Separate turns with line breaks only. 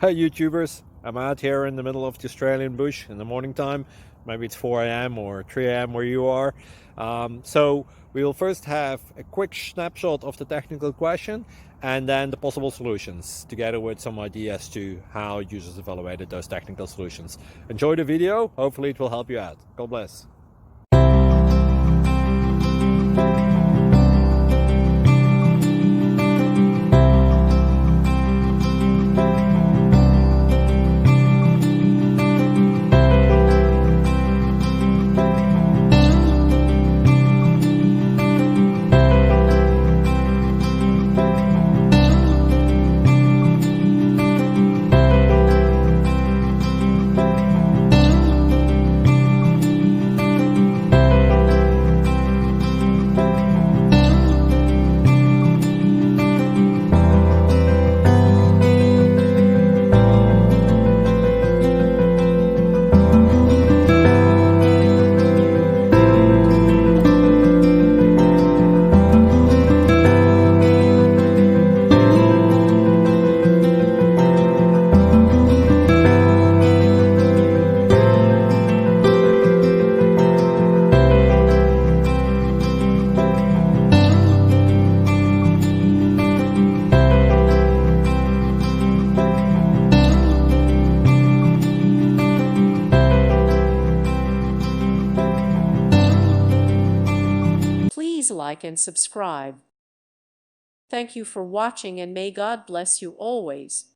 Hey YouTubers, I'm out here in the middle of the Australian bush in the morning time. Maybe it's 4 a.m. or 3 a.m. where you are. So we will first have a quick snapshot of the technical question and then the possible solutions, together with some ideas to how users evaluated those technical solutions. Enjoy the video, hopefully it will help you out. God bless.
Please like and subscribe. Thank you for watching, and may God bless you always.